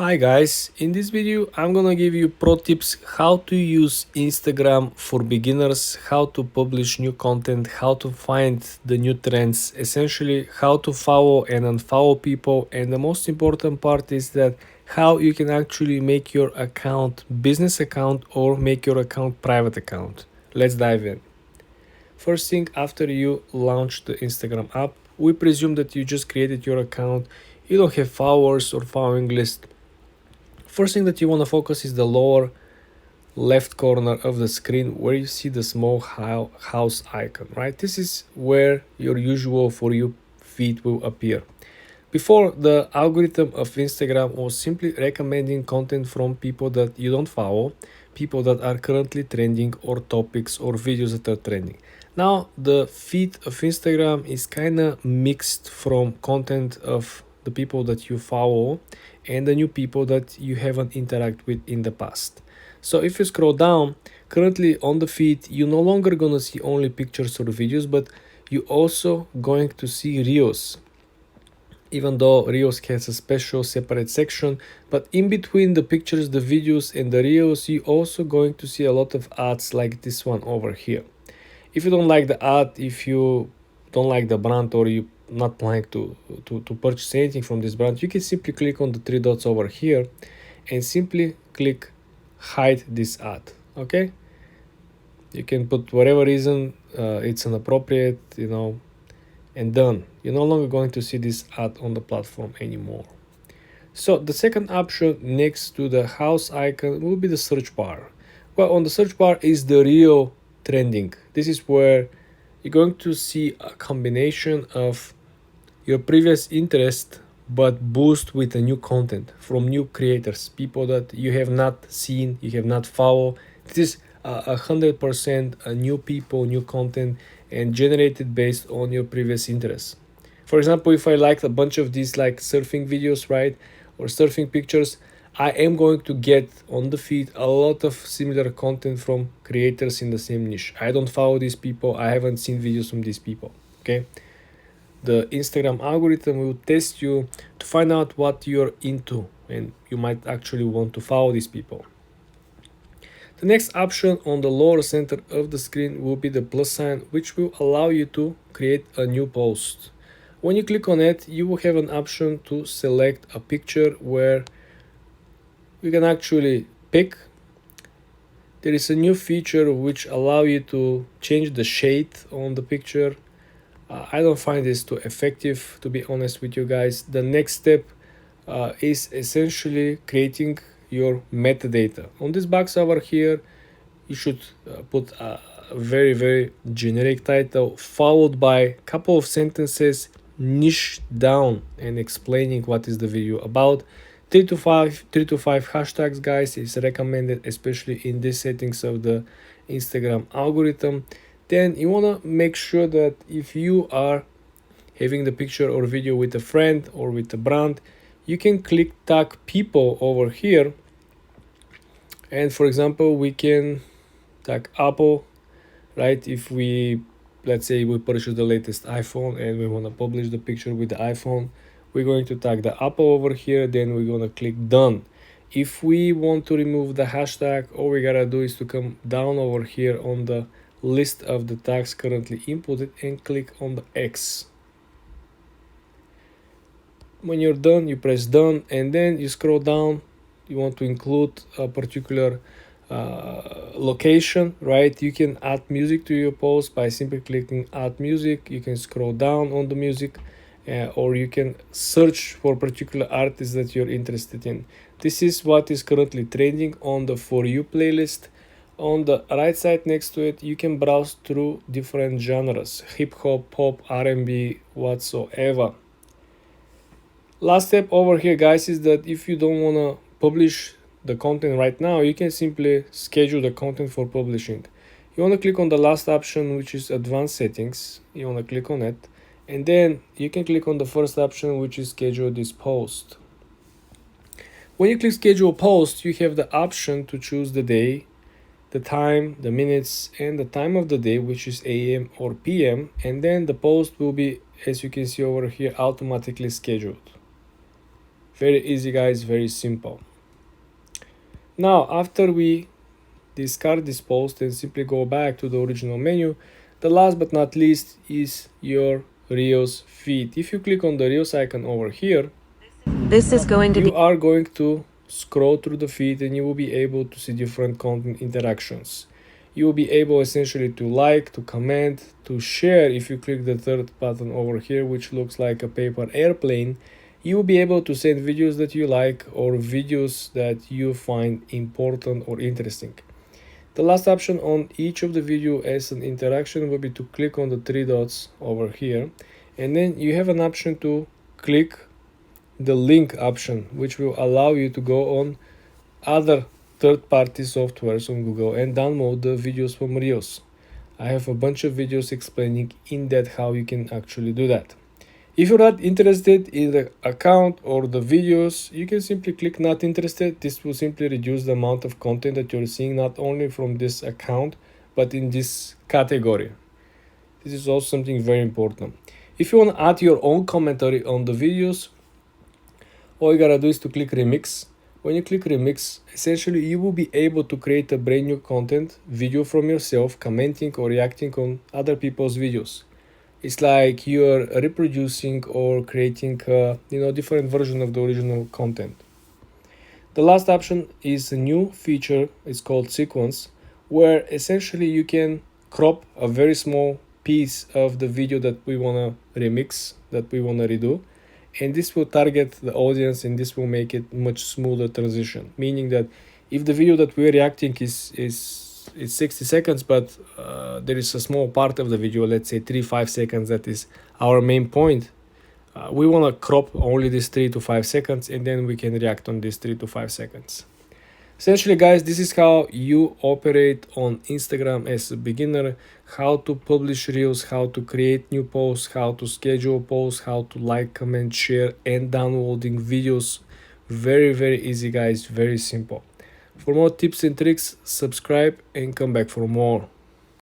Hi guys, in this video I'm gonna give you pro tips how to use Instagram for beginners, how to publish new content, how to find the new trends, essentially how to follow and unfollow people, and the most important part is that how you can actually make your account business account or make your account private account. Let's dive in. First thing, after you launch the Instagram app, we presume that you just created your account, you don't have followers or following list. First thing that you want to focus is the lower left corner of the screen where you see the small house icon, right? This is where your usual For You feed will appear. Before, the algorithm of Instagram was simply recommending content from people that you don't follow, people that are currently trending, or topics or videos that are trending. Now, the feed of Instagram is kind of mixed from content of the people that you follow and the new people that you haven't interacted with in the past. So if you scroll down, currently on the feed, you're no longer gonna see only pictures or videos, but you also going to see reels. Even though reels has a special separate section, but in between the pictures, the videos, and the reels, you also going to see a lot of ads like this one over here. If you don't like the ad, if you don't like the brand, or you not planning to purchase anything from this brand, you can simply click on the three dots over here and simply click hide this ad. Okay, you can put whatever reason it's inappropriate, and done. You're no longer going to see this ad on the platform anymore. So the second option next to the house icon will be the search bar. Well, on the search bar is the real trending. This is where you're going to see a combination of your previous interest but boost with a new content from new creators, people that you have not seen, you have not followed. This is 100% new people, new content, and generated based on your previous interests. For example, if I liked a bunch of these like surfing videos, right, or surfing pictures, I am going to get on the feed a lot of similar content from creators in the same niche. I don't follow these people, I haven't seen videos from these people. Okay, the Instagram algorithm will test you to find out what you're into, and you might actually want to follow these people. The next option on the lower center of the screen will be the plus sign, which will allow you to create a new post. When you click on it, you will have an option to select a picture where you can actually pick. There is a new feature which allow you to change the shade on the picture. I don't find this too effective, to be honest with you guys. The next step is essentially creating your metadata. On this box over here, you should put a very generic title followed by a couple of sentences niche down and explaining what is the video about. 3 to 5 hashtags, guys, is recommended, especially in these settings of the Instagram algorithm. Then you want to make sure that if you are having the picture or video with a friend or with a brand, you can click tag people over here. And for example, we can tag Apple, right? If let's say we purchase the latest iPhone and we want to publish the picture with the iPhone, we're going to tag the Apple over here, then we're going to click done. If we want to remove the hashtag, all we gotta do is to come down over here on the list of the tags currently inputted and click on the X. When you're done, you press done, and then you scroll down. You want to include a particular location, right? You can add music to your post by simply clicking add music. You can scroll down on the music, or you can search for particular artists that you're interested in. This is what is currently trending on the For You playlist. On the right side next to it, you can browse through different genres: hip hop, pop, R&B, whatsoever. Last step over here, guys, is that if you don't want to publish the content right now, you can simply schedule the content for publishing. You want to click on the last option, which is advanced settings. You want to click on it, and then you can click on the first option, which is schedule this post. When you click schedule post, you have the option to choose the day, the time, the minutes, and the time of the day, which is AM or PM, and then the post will be, as you can see over here, automatically scheduled. Very easy guys, very simple. Now after we discard this post and simply go back to the original menu, the last but not least is your Reels feed. If you click on the Reels icon over here, you are going to scroll through the feed and you will be able to see different content interactions. You will be able essentially to like, to comment, to share. If you click the third button over here, which looks like a paper airplane, you will be able to send videos that you like or videos that you find important or interesting. The last option on each of the video as an interaction will be to click on the three dots over here, and then you have an option to click the link option, which will allow you to go on other third-party softwares on Google and download the videos from Reels. I have a bunch of videos explaining in depth how you can actually do that. If you're not interested in the account or the videos, you can simply click not interested. This will simply reduce the amount of content that you're seeing not only from this account but in this category. This is also something very important. If you want to add your own commentary on the videos, all you gotta do is to click remix. When you click remix, essentially you will be able to create a brand new content video from yourself, commenting or reacting on other people's videos. It's like you're reproducing or creating a different version of the original content. The last option is a new feature. It's called sequence, where essentially you can crop a very small piece of the video that we want to remix, that we want to redo, and this will target the audience and this will make it much smoother transition, meaning that if the video that we're reacting is 60 seconds, but there is a small part of the video, let's say 3-5 seconds, that is our main point, we want to crop only this 3 to 5 seconds and then we can react on this 3 to 5 seconds. Essentially guys, this is how you operate on Instagram as a beginner, how to publish reels, how to create new posts, how to schedule posts, how to like, comment, share, and downloading videos. Very, very easy guys, very simple. For more tips and tricks, subscribe and come back for more.